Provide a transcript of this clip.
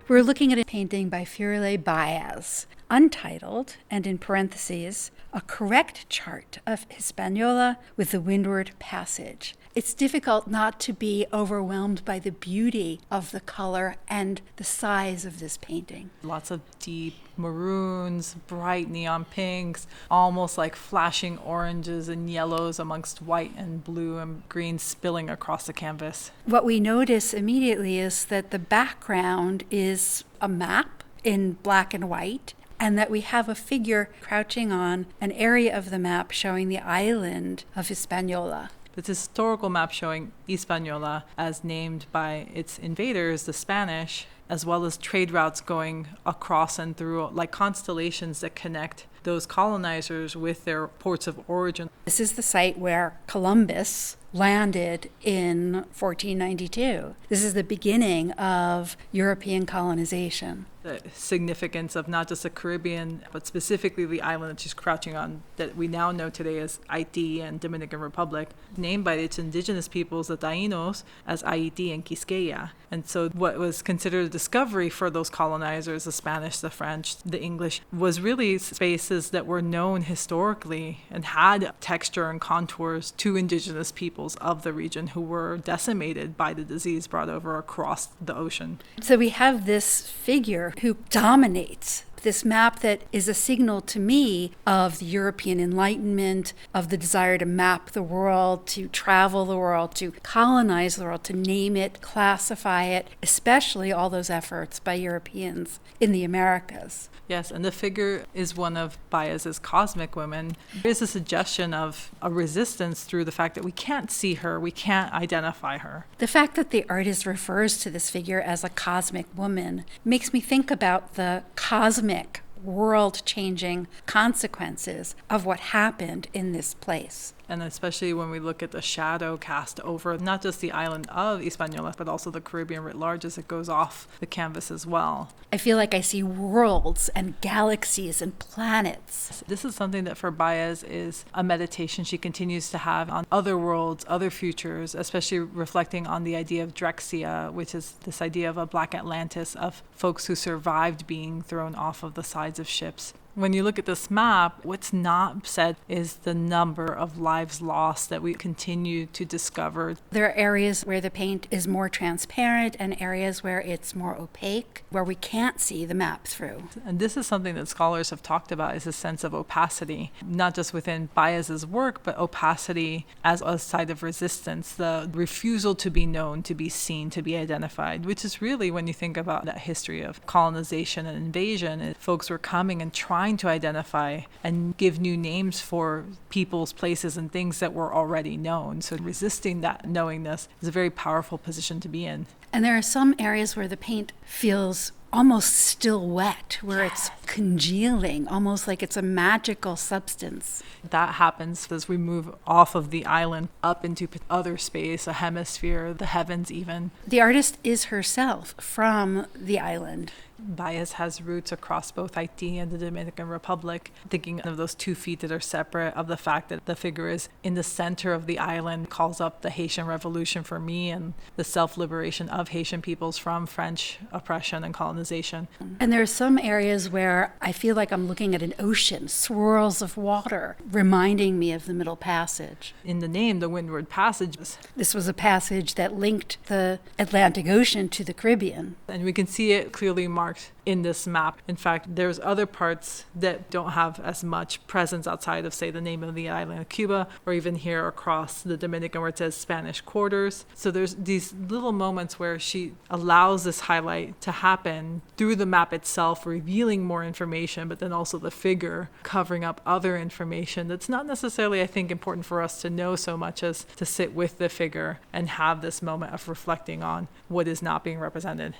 We're looking at a painting by Firelei Báez, Untitled, and in parentheses, a correct chart of Hispaniola with the Windward Passage. It's difficult not to be overwhelmed by the beauty of the color and the size of this painting. Lots of deep maroons, bright neon pinks, almost like flashing oranges and yellows amongst white and blue and green spilling across the canvas. What we notice immediately is that the background is a map in black and white, and that we have a figure crouching on an area of the map showing the island of Hispaniola. It's a historical map showing Hispaniola as named by its invaders, the Spanish, as well as trade routes going across and through, like constellations that connect those colonizers with their ports of origin. This is the site where Columbus landed in 1492. This is the beginning of European colonization. The significance of not just the Caribbean, but specifically the island that she's crouching on, that we now know today as Haiti and Dominican Republic, named by its indigenous peoples, the Taínos, as Haiti and Quisqueya. And so what was considered a discovery for those colonizers, the Spanish, the French, the English, was really spaces that were known historically and had texture and contours to indigenous peoples of the region who were decimated by the disease brought over across the ocean. So we have this figure who dominates this map that is a signal to me of the European Enlightenment, of the desire to map the world, to travel the world, to colonize the world, to name it, classify it, especially all those efforts by Europeans in the Americas. Yes, and the figure is one of Báez's cosmic women. There's a suggestion of a resistance through the fact that we can't see her, we can't identify her. The fact that the artist refers to this figure as a cosmic woman makes me think about the cosmic, world-changing consequences of what happened in this place. And especially when we look at the shadow cast over not just the island of Hispaniola, but also the Caribbean writ large as it goes off the canvas as well. I feel like I see worlds and galaxies and planets. This is something that for Báez is a meditation she continues to have on other worlds, other futures, especially reflecting on the idea of Drexia, which is this idea of a black Atlantis, of folks who survived being thrown off of the sides of ships. When you look at this map, what's not said is the number of lives lost that we continue to discover. There are areas where the paint is more transparent and areas where it's more opaque, where we can't see the map through. And this is something that scholars have talked about, is a sense of opacity, not just within Báez's work, but opacity as a site of resistance, the refusal to be known, to be seen, to be identified, which is really, when you think about that history of colonization and invasion, folks were coming and trying to identify and give new names for peoples, places, and things that were already known. So resisting that knowingness is a very powerful position to be in. And there are some areas where the paint feels almost still wet, where it's congealing, almost like it's a magical substance. That happens as we move off of the island up into other space, a hemisphere, the heavens even. The artist is herself from the island. Báez has roots across both Haiti and the Dominican Republic, thinking of those 2 feet that are separate, of the fact that the figure is in the center of the island, calls up the Haitian Revolution for me and the self-liberation of Haitian peoples from French oppression and colonization. And there are some areas where I feel like I'm looking at an ocean, swirls of water, reminding me of the Middle Passage. In the name, the Windward Passage. This was a passage that linked the Atlantic Ocean to the Caribbean. And we can see it clearly marked in this map. In fact, there's other parts that don't have as much presence outside of, say, the name of the island of Cuba, or even here across the Dominican where it says Spanish Quarters. So there's these little moments where she allows this highlight to happen through the map itself, revealing more information, but then also the figure covering up other information that's not necessarily, I think, important for us to know so much as to sit with the figure and have this moment of reflecting on what is not being represented.